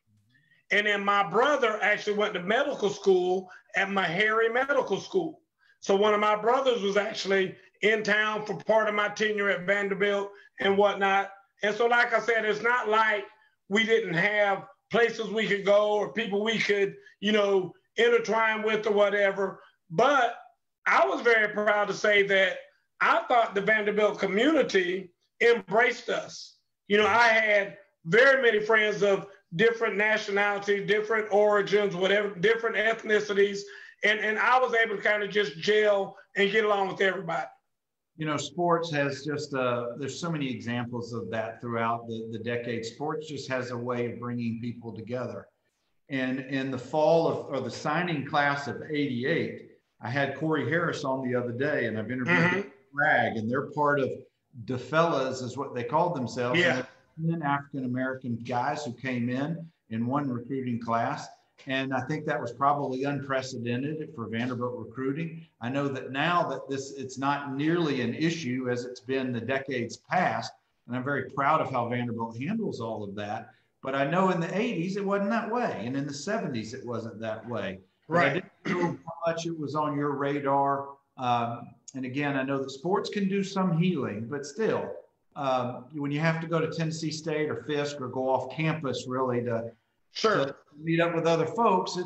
And then my brother actually went to medical school at Meharry Medical School. So one of my brothers was actually in town for part of my tenure at Vanderbilt and whatnot. And so, like I said, it's not like we didn't have places we could go or people we could, you know, intertwine with or whatever. But I was very proud to say that I thought the Vanderbilt community embraced us. You know, I had very many friends of different nationalities, different origins, whatever, different ethnicities. And I was able to kind of just gel and get along with everybody. You know, sports has just, there's so many examples of that throughout the decade. Sports just has a way of bringing people together. And in the fall of, or the signing class of '88, I had Corey Harris on the other day, and I've interviewed Bragg, and they're part of the Fellas is what they called themselves. Yeah. 10 African-American guys who came in one recruiting class. And I think that was probably unprecedented for Vanderbilt recruiting. I know that now that it's not nearly an issue as it's been the decades past. And I'm very proud of how Vanderbilt handles all of that. But I know in the 80s, it wasn't that way. And in the 70s, it wasn't that way. Right. I didn't know how much it was on your radar. And again, I know that sports can do some healing, but still, when you have to go to Tennessee State or Fisk or go off campus really to meet up with other folks,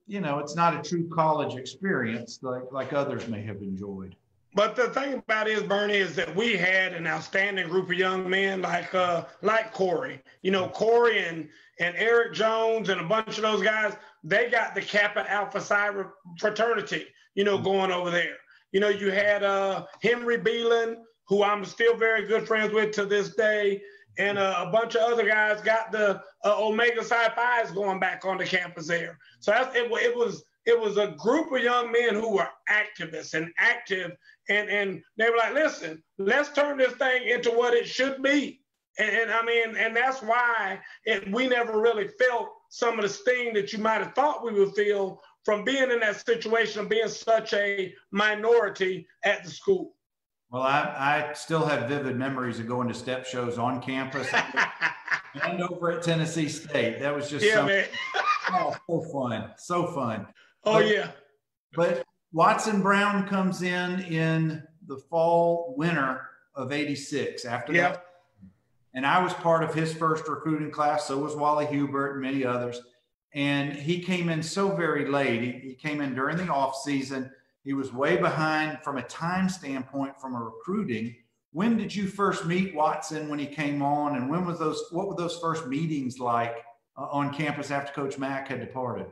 it's not a true college experience like others may have enjoyed. But the thing about it is, Bernie, is that we had an outstanding group of young men like Corey. You know, Corey and Eric Jones and a bunch of those guys, they got the Kappa Alpha Psi fraternity, going over there. You know, you had Henry Beelan, who I'm still very good friends with to this day, and a bunch of other guys got the Omega Psi Phi's going back on the campus there. So it was a group of young men who were activists and active, and they were like, listen, let's turn this thing into what it should be. And that's why we never really felt some of the sting that you might have thought we would feel from being in that situation of being such a minority at the school. Well, I still have vivid memories of going to step shows on campus and over at Tennessee State. That was just man. So fun. Oh, yeah. But Watson Brown comes in the fall, winter of '86 after that. And I was part of his first recruiting class. So was Wally Hubert and many others. And he came in so very late. He came in during the off season. He was way behind from a time standpoint from a recruiting. When did you first meet Watson when he came on? And what were those first meetings like on campus after Coach Mack had departed?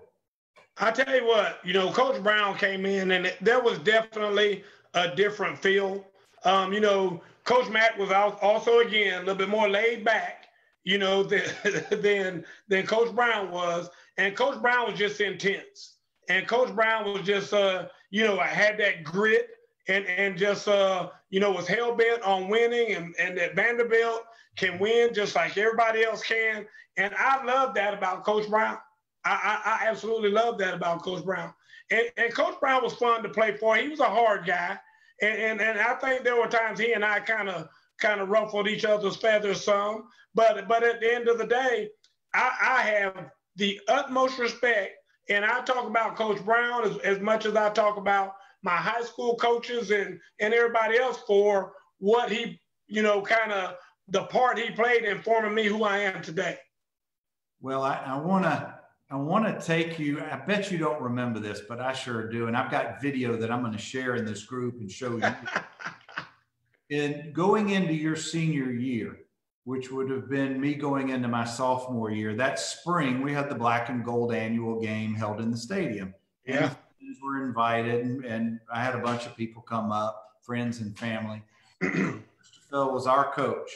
I tell you what, Coach Brown came in and there was definitely a different feel. Coach Mack was also, again, a little bit more laid back, than Coach Brown was. And Coach Brown was just intense. And Coach Brown was just, had that grit and just, was hell-bent on winning and that Vanderbilt can win just like everybody else can. And I love that about Coach Brown. I absolutely love that about Coach Brown. And Coach Brown was fun to play for. He was a hard guy. And I think there were times he and I kind of ruffled each other's feathers some. But at the end of the day, I have the utmost respect. And I talk about Coach Brown as much as I talk about my high school coaches and everybody else for what he, kind of the part he played in forming me who I am today. Well, I want to I want to take you, I bet you don't remember this, but I sure do. And I've got video that I'm going to share in this group and show you. In going into your senior year, which would have been me going into my sophomore year, that spring, we had the black and gold annual game held in the stadium. Yeah. And friends were invited, and I had a bunch of people come up, friends and family. Mr. Phil was our coach.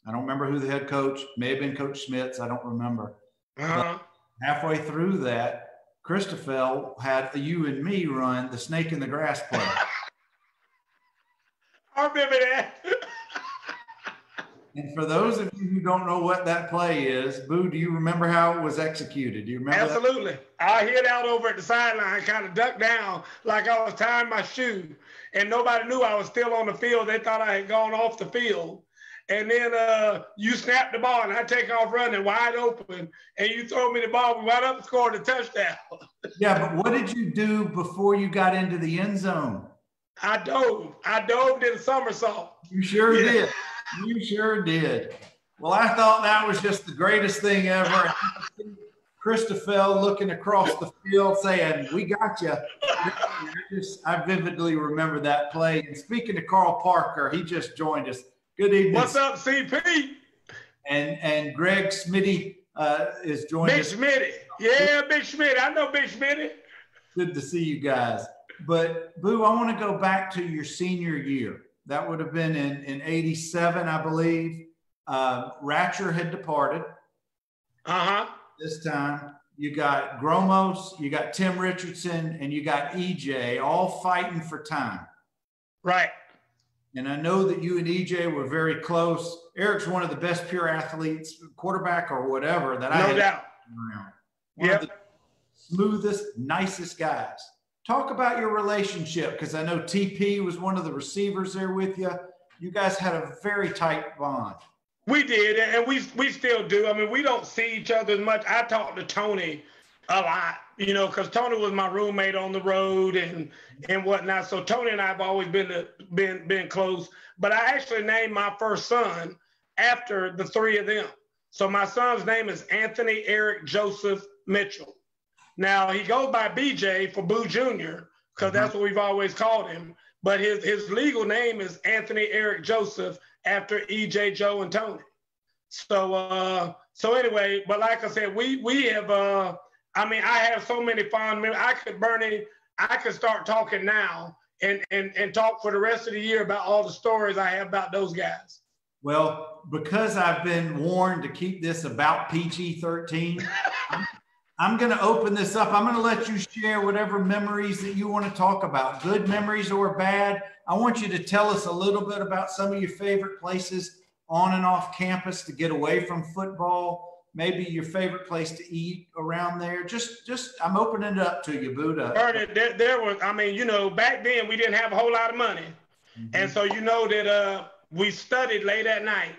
I don't remember who the head coach, may have been Coach Schmitz, I don't remember. But halfway through that, Christopher had you and me run the snake in the grass play. I remember that. And for those of you who don't know what that play is, Boo, do you remember how it was executed? Do you remember Absolutely. that? I hid out over at the sideline, kind of ducked down like I was tying my shoe. And nobody knew I was still on the field. They thought I had gone off the field. And then you snap the ball, and I take off running wide open, and you throw me the ball. We went up and scored a touchdown. Yeah, but what did you do before you got into the end zone? I dove, did a somersault. You sure did. You sure did. Well, I thought that was just the greatest thing ever. Christopher looking across the field saying, "We got you." I vividly remember that play. And speaking to Carl Parker, he just joined us. Good evening. What's up, CP? And Greg Smitty is joining us. Big Smitty. Yeah, Big Smitty. I know Big Smitty. Good to see you guys. But, Boo, I want to go back to your senior year. That would have been in 87, I believe. Ratcher had departed. This time. You got Gromos, you got Tim Richardson, and you got EJ all fighting for time. Right. And I know that you and EJ were very close. Eric's one of the best pure athletes, quarterback or whatever, that I had. No doubt. One of the smoothest, nicest guys. Talk about your relationship, because I know TP was one of the receivers there with you. You guys had a very tight bond. We did, and we still do. I mean, we don't see each other as much. I talk to Tony a lot, you know, because Tony was my roommate on the road and whatnot. So Tony and I have always been close. But I actually named my first son after the three of them. So my son's name is Anthony Eric Joseph Mitchell. Now, he goes by BJ for Boo Jr., because that's what we've always called him. But his legal name is Anthony Eric Joseph, after EJ, Joe, and Tony. So anyway, but like I said, we have, I mean, I have so many fond memories. I could start talking now and talk for the rest of the year about all the stories I have about those guys. Well, because I've been warned to keep this about PG-13, I'm going to open this up. I'm going to let you share whatever memories that you want to talk about, good memories or bad. I want you to tell us a little bit about some of your favorite places on and off campus to get away from football, maybe your favorite place to eat around there. Just I'm opening it up to you, Buddha. There was, I mean, you know, back then we didn't have a whole lot of money. And so, you know, that we studied late at night.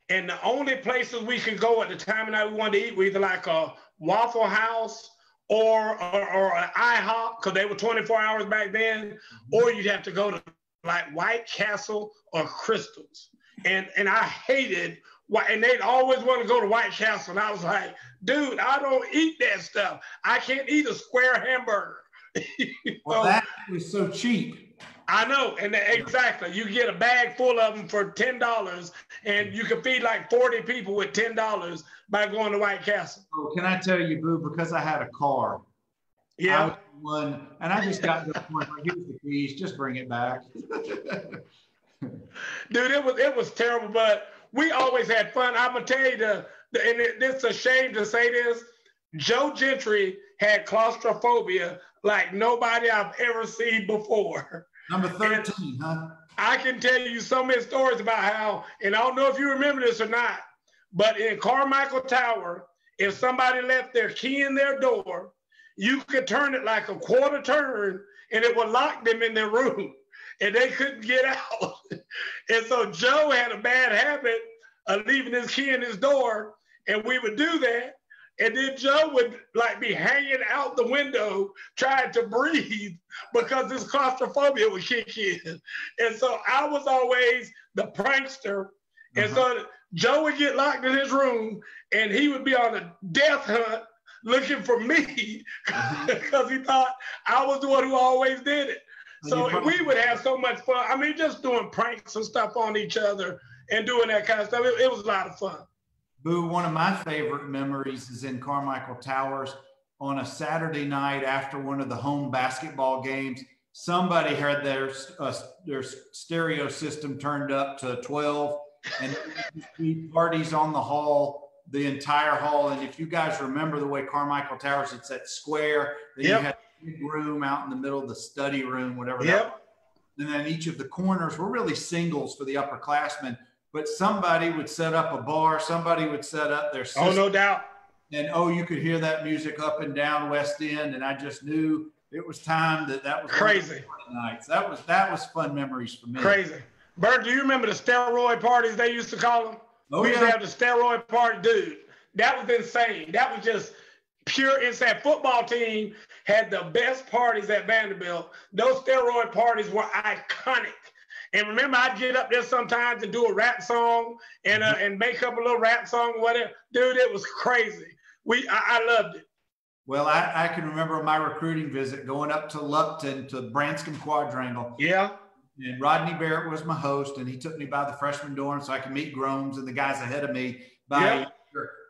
And the only places we could go at the time of night we wanted to eat were either like a Waffle House or an IHOP, because they were 24 hours back then, or you'd have to go to like White Castle or Crystals. And I hated, and they'd always want to go to White Castle. And I was like, dude, I don't eat that stuff. I can't eat a square hamburger. Well, that was so cheap. I know, and exactly. You get a bag full of them for $10, and you can feed like 40 people with $10 by going to White Castle. Oh, can I tell you, Boo, because I had a car. Yeah. I was one, and I just got to the point where here's the keys, just bring it back. Dude, it was terrible, but we always had fun. I'm gonna tell you and it's a shame to say this. Joe Gentry had claustrophobia like nobody I've ever seen before. Number 13, huh? I can tell you so many stories about how, and I don't know if you remember this or not, but in Carmichael Tower, if somebody left their key in their door, you could turn it like a quarter turn and it would lock them in their room and they couldn't get out. And so Joe had a bad habit of leaving his key in his door, and we would do that. And then Joe would like be hanging out the window trying to breathe because his claustrophobia would kick in. And so I was always the prankster. And so Joe would get locked in his room and he would be on a death hunt looking for me because he thought I was the one who always did it. So we would have so much fun. I mean, just doing pranks and stuff on each other and doing that kind of stuff. It was a lot of fun. Boo, one of my favorite memories is in Carmichael Towers on a Saturday night after one of the home basketball games. Somebody had their stereo system turned up to 12, and parties on the hall, the entire hall. And if you guys remember the way Carmichael Towers, it's that square, then you had a big room out in the middle of the study room, whatever that was. And then each of the corners were really singles for the upperclassmen. But somebody would set up a bar, somebody would set up their system. Oh, no doubt. And you could hear that music up and down West End, and I just knew it was time that was crazy nights. That was fun memories for me. Crazy. Bert, do you remember the steroid parties they used to call them? Oh, we used to have the steroid party, dude. That was insane. That was just pure insane. Football team had the best parties at Vanderbilt. Those steroid parties were iconic. And remember, I'd get up there sometimes and do a rap song and make up a little rap song or whatever. Dude, it was crazy. I loved it. Well, I can remember my recruiting visit going up to Lupton to Branscombe Quadrangle. Yeah. And Rodney Barrett was my host, and he took me by the freshman dorm so I could meet Gromes and the guys ahead of me. And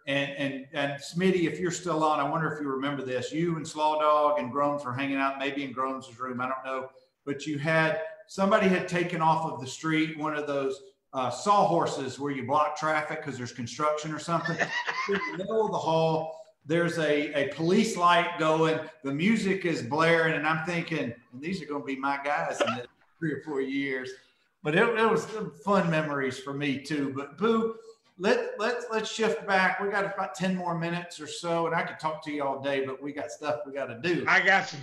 Smitty, if you're still on, I wonder if you remember this. You and Slaw Dog and Gromes were hanging out, maybe in Gromes' room, I don't know. But somebody had taken off of the street one of those sawhorses where you block traffic because there's construction or something. In the middle of the hall, there's a police light going, the music is blaring, and I'm thinking, and these are going to be my guys in 3 or 4 years. But it was fun memories for me too. But Boo, let's shift back. We got about 10 more minutes or so, and I could talk to you all day, but we got stuff we got to do. I got you.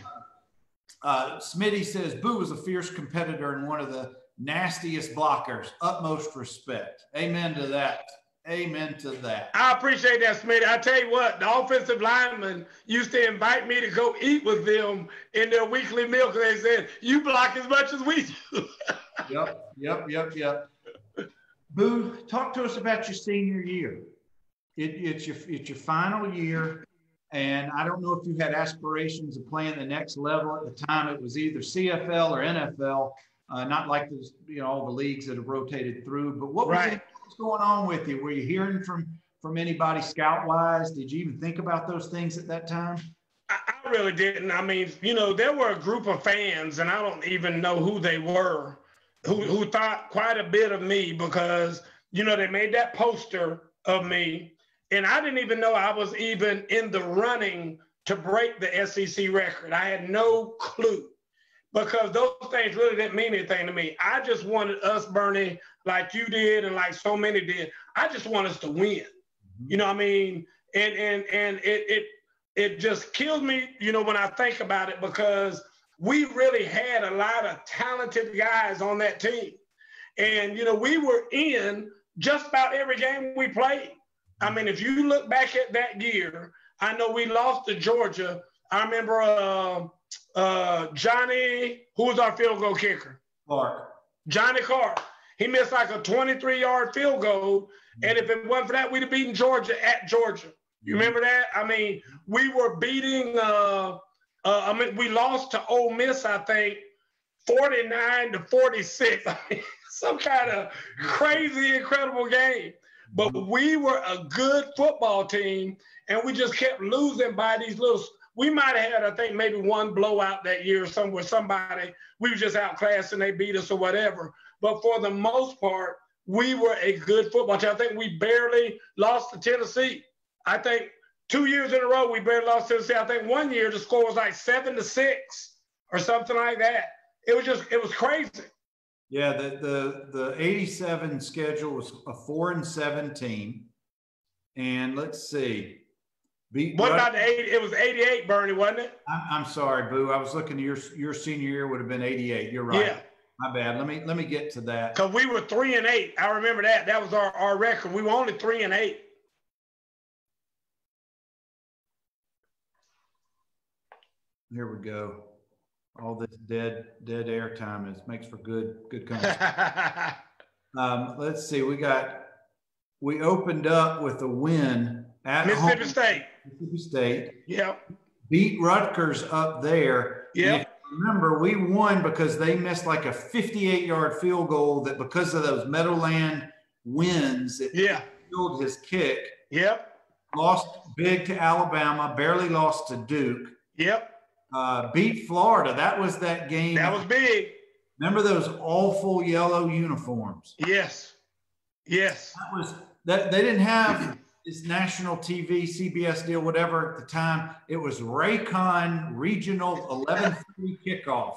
Smitty says, Boo was a fierce competitor and one of the nastiest blockers. Utmost respect. Amen to that. Amen to that. I appreciate that, Smitty. I tell you what, the offensive linemen used to invite me to go eat with them in their weekly meal because they said, you block as much as we do. Yep. Boo, talk to us about your senior year. It's your final year. And I don't know if you had aspirations of playing the next level. At the time, it was either CFL or NFL, not like all the leagues that have rotated through. But what was going on with you? Were you hearing from anybody scout-wise? Did you even think about those things at that time? I really didn't. I mean, there were a group of fans, and I don't even know who they were, who thought quite a bit of me because, they made that poster of me. And I didn't even know I was even in the running to break the SEC record. I had no clue because those things really didn't mean anything to me. I just wanted us, Bernie, like you did and like so many did. I just want us to win. Mm-hmm. You know what I mean? And it just kills me, when I think about it because we really had a lot of talented guys on that team. And, we were in just about every game we played. I mean, if you look back at that year, I know we lost to Georgia. I remember Johnny, who was our field goal kicker? Clark. Johnny Clark. He missed like a 23-yard field goal. And if it wasn't for that, we'd have beaten Georgia at Georgia. You remember that? I mean, we were beating, we lost to Ole Miss, I think, 49-46. I mean, some kind of crazy, incredible game. But we were a good football team, and we just kept losing by these we might have had, I think, maybe one blowout that year somewhere. We were just outclassed and they beat us or whatever. But for the most part, we were a good football team. I think we barely lost to Tennessee. I think 2 years in a row, we barely lost to Tennessee. I think 1 year the score was like 7-6 or something like that. It was crazy. Yeah, the 87 schedule was a 4-7 team. And let's see. What about the 80? It was 88, Bernie, wasn't it? I'm sorry, Boo. I was looking at your senior year would have been 88. You're right. Yeah. My bad. Let me get to that. Because we were 3-8. I remember that. That was our record. We were only 3-8. Here we go. All this dead air time makes for good conversation. Let's see. We opened up with a win at Mississippi home, State. Mississippi State. Yep. Beat Rutgers up there. Yep. Remember, we won because they missed like a 58-yard field goal that because of those Meadowland winds, it killed his kick. Yep. Lost big to Alabama, barely lost to Duke. Yep. Beat Florida. That was that game. That was big. Remember those awful yellow uniforms? Yes. Yes. That was that they didn't have this national TV, CBS deal, whatever at the time. It was Raycon Regional 11-3 kickoff.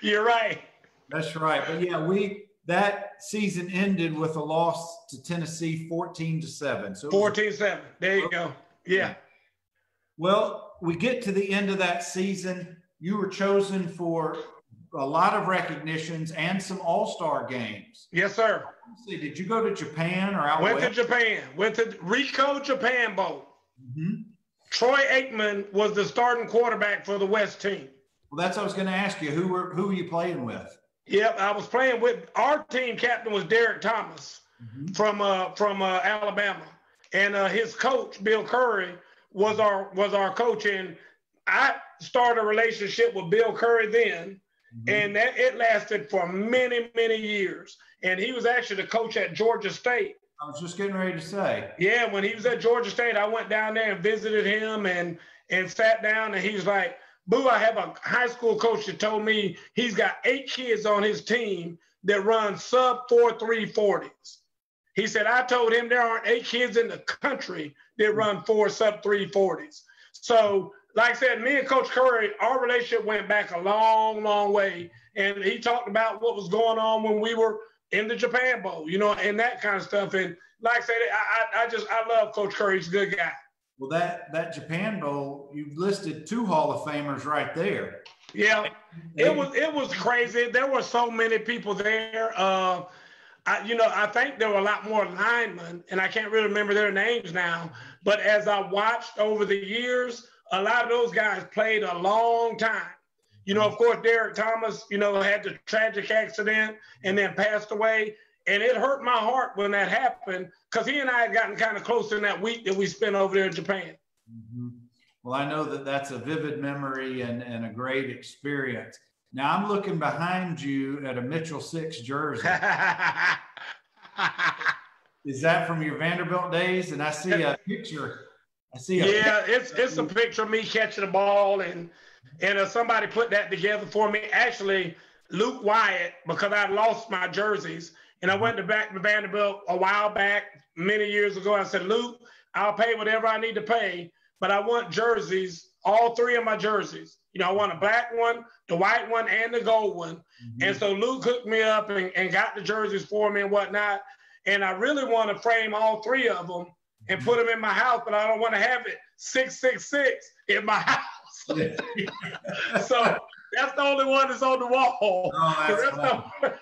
You're right. That's right. But yeah, that season ended with a loss to Tennessee 14-7. So 14-7. There you go. Yeah. Well, we get to the end of that season. You were chosen for a lot of recognitions and some all-star games. Yes, sir. Did you go to Japan or out west? Went to Japan. Went to Rico Japan Bowl. Mm-hmm. Troy Aikman was the starting quarterback for the West team. Well, that's what I was going to ask you. Who were you playing with? Yep, I was playing with our team captain was Derek Thomas from Alabama, and his coach Bill Curry was our coach, and I started a relationship with Bill Curry then. And that it lasted for many, many years. And he was actually the coach at Georgia State. I was just getting ready to say. Yeah, when he was at Georgia State, I went down there and visited him and sat down, and he was like, Boo, I have a high school coach that told me he's got 8 kids on his team that run sub 4.3 40s. He said, I told him there aren't 8 kids in the country that run 4 sub 3 40s. So like I said, me and Coach Curry, our relationship went back a long, long way. And he talked about what was going on when we were in the Japan Bowl, and that kind of stuff. And like I said, I love Coach Curry. He's a good guy. Well, that Japan Bowl, you've listed 2 Hall of Famers right there. Yeah, it was crazy. There were so many people there. I think there were a lot more linemen, and I can't really remember their names now. But as I watched over the years, a lot of those guys played a long time. Of course, Derek Thomas, had the tragic accident and then passed away. And it hurt my heart when that happened because he and I had gotten kind of close in that week that we spent over there in Japan. Mm-hmm. Well, I know that's a vivid memory and a great experience. Now I'm looking behind you at a Mitchell 6 jersey. Is that from your Vanderbilt days? And I see a picture. It's a picture of me catching the ball, and somebody put that together for me. Actually, Luke Wyatt, because I lost my jerseys, and I went back to Vanderbilt a while back, many years ago. I said, Luke, I'll pay whatever I need to pay, but I want jerseys, all 3 of my jerseys. I want a black one, the white one, and the gold one. Mm-hmm. And so Luke hooked me up and got the jerseys for me and whatnot. And I really want to frame all 3 of them and put them in my house, but I don't want to have it 666 in my house. So that's the only one that's on the wall. Oh,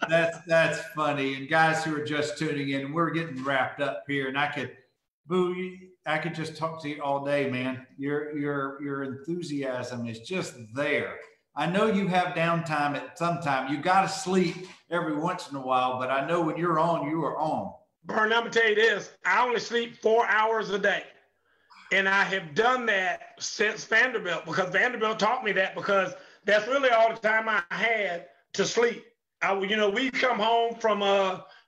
that's funny. And guys who are just tuning in, we're getting wrapped up here, and I could just talk to you all day, man. Your enthusiasm is just there. I know you have downtime at some time. You got to sleep every once in a while, but I know when you're on, you are on. Bern, I'm going to tell you this. I only sleep 4 hours a day. And I have done that since Vanderbilt because Vanderbilt taught me that because that's really all the time I had to sleep. We come home from,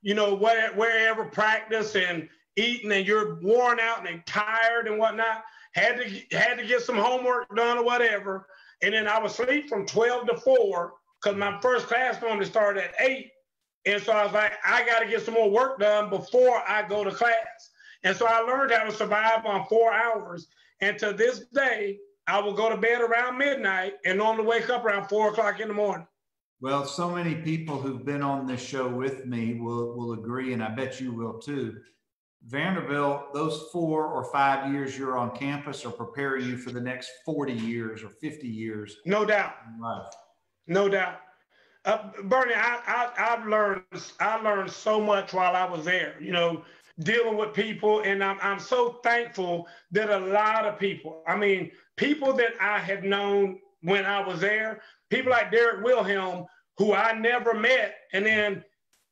wherever practice and eating and you're worn out and tired and whatnot. Had to get some homework done or whatever. And then I would sleep from 12 to 4 because my first class normally started at 8. And so I was like, I got to get some more work done before I go to class. And so I learned how to survive on 4 hours. And to this day, I will go to bed around midnight and normally wake up around 4 o'clock in the morning. Well, so many people who've been on this show with me will agree, and I bet you will too. Vanderbilt, those 4 or 5 years you're on campus are preparing you for the next 40 years or 50 years. No doubt. No doubt. Bernie, I learned so much while I was there, dealing with people. And I'm so thankful that a lot of people that I have known when I was there, people like Derek Wilhelm, who I never met. And then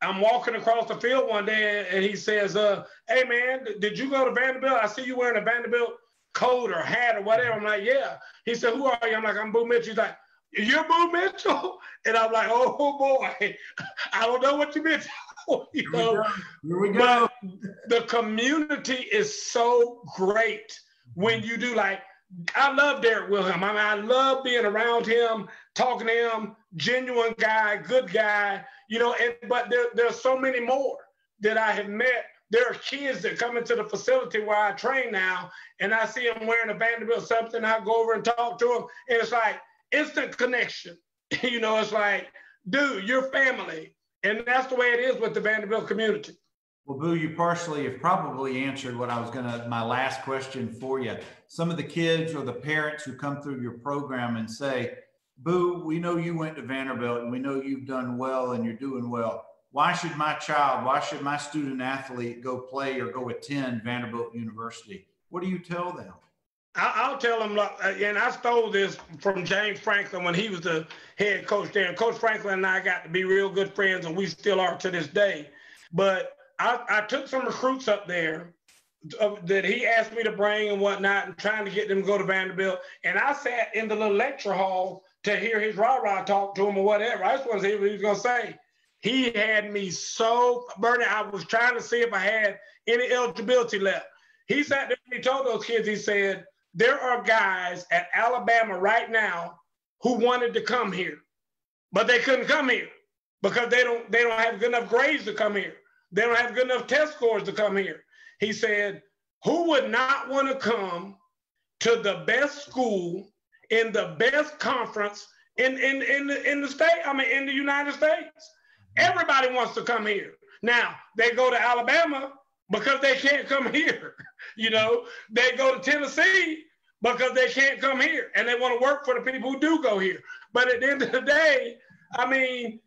I'm walking across the field one day and he says, hey man, did you go to Vanderbilt? I see you wearing a Vanderbilt coat or hat or whatever. I'm like, yeah. He said, who are you? I'm like, I'm Boo Mitchell. He's like, you're Boo Mitchell? And I'm like, oh boy, I don't know what you meant. You know, here we go. The community is so great when you do. Like, I love Derek Wilhelm. I mean, I love being around him, talking to him, genuine guy, good guy, you know, but there's so many more that I have met. There are kids that come into the facility where I train now, and I see them wearing a Vanderbilt something. I go over and talk to them, and it's like instant connection. You know, it's like, dude, you're family. And that's the way it is with the Vanderbilt community. Well, Boo, you partially have probably answered what I was my last question for you. Some of the kids or the parents who come through your program and say, Boo, we know you went to Vanderbilt and we know you've done well and you're doing well. Why should my student athlete go play or go attend Vanderbilt University? What do you tell them? I'll tell them, and I stole this from James Franklin when he was the head coach there. And Coach Franklin and I got to be real good friends, and we still are to this day. But I took some recruits up there that he asked me to bring and whatnot, and trying to get them to go to Vanderbilt. And I sat in the little lecture hall to hear his rah-rah talk to him or whatever. I just want to see what he was going to say. He had me so burning. I was trying to see if I had any eligibility left. He sat there and he told those kids, he said, there are guys at Alabama right now who wanted to come here, but they couldn't come here because they don't have good enough grades to come here. They don't have good enough test scores to come here. He said, who would not want to come to the best school in the best conference in the state? I mean, in the United States. Everybody wants to come here. Now, they go to Alabama because they can't come here. You know, they go to Tennessee because they can't come here and they want to work for the people who do go here. But at the end of the day, I mean,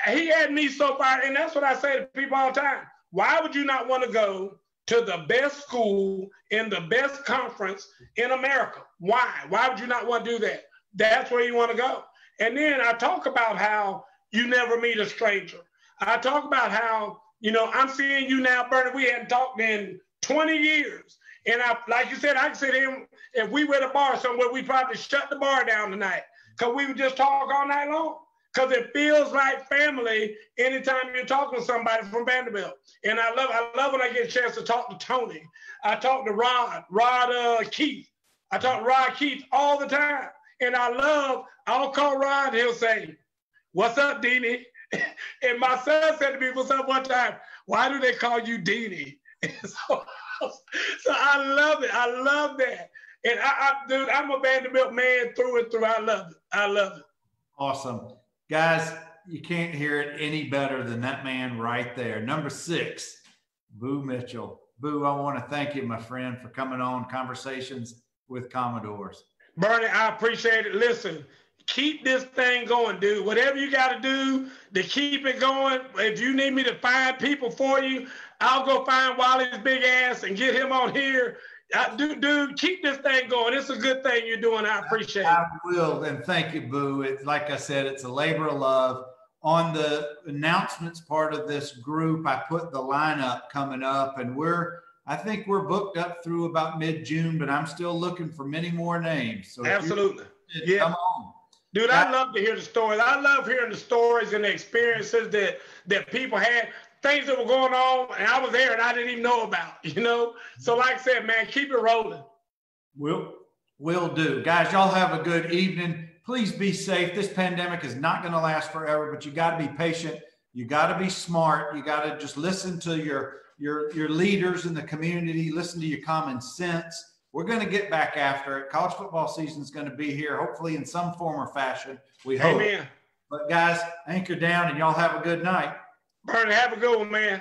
he had me so far, and that's what I say to people all the time. Why would you not want to go to the best school in the best conference in America? Why? Why would you not want to do that? That's where you want to go. And then I talk about how you never meet a stranger. I talk about how, you know, I'm seeing you now, Bernie. We hadn't talked in 20 years. And like you said, I can sit here, if we were at a bar somewhere, we'd probably shut the bar down tonight because we would just talk all night long. Because it feels like family anytime you're talking to somebody from Vanderbilt. And I love when I get a chance to talk to Tony. I talk to Rod Keith. I talk to Rod Keith all the time. And I'll call Rod and he'll say, what's up, Deanie? And my son said to me for some one time, why do they call you Deanie? So I love it. I love that. And dude, I'm a Vanderbilt man through and through. I love it. I love it. Awesome. Guys, you can't hear it any better than that man right there. Number 6, Boo Mitchell. Boo, I want to thank you, my friend, for coming on Conversations with Commodores. Bernie, I appreciate it. Listen, keep this thing going, dude. Whatever you got to do to keep it going. If you need me to find people for you, I'll go find Wally's big ass and get him on here. Dude, keep this thing going. It's a good thing you're doing. I appreciate it. I will, and thank you, Boo. It's like I said, it's a labor of love. On the announcements part of this group, I put the lineup coming up, and I think we're booked up through about mid-June, but I'm still looking for many more names. So absolutely. Yeah. Come on. Dude, I love to hear the stories. I love hearing the stories and the experiences that people had. Things that were going on, and I was there and I didn't even know about, you know? So like I said, man, keep it rolling. Will do. Guys, y'all have a good evening. Please be safe. This pandemic is not going to last forever, but you got to be patient. You got to be smart. You got to just listen to your leaders in the community. Listen to your common sense. We're going to get back after it. College football season is going to be here, hopefully in some form or fashion. We hope. Amen. But guys, anchor down and y'all have a good night. Bernie, have a good one, man.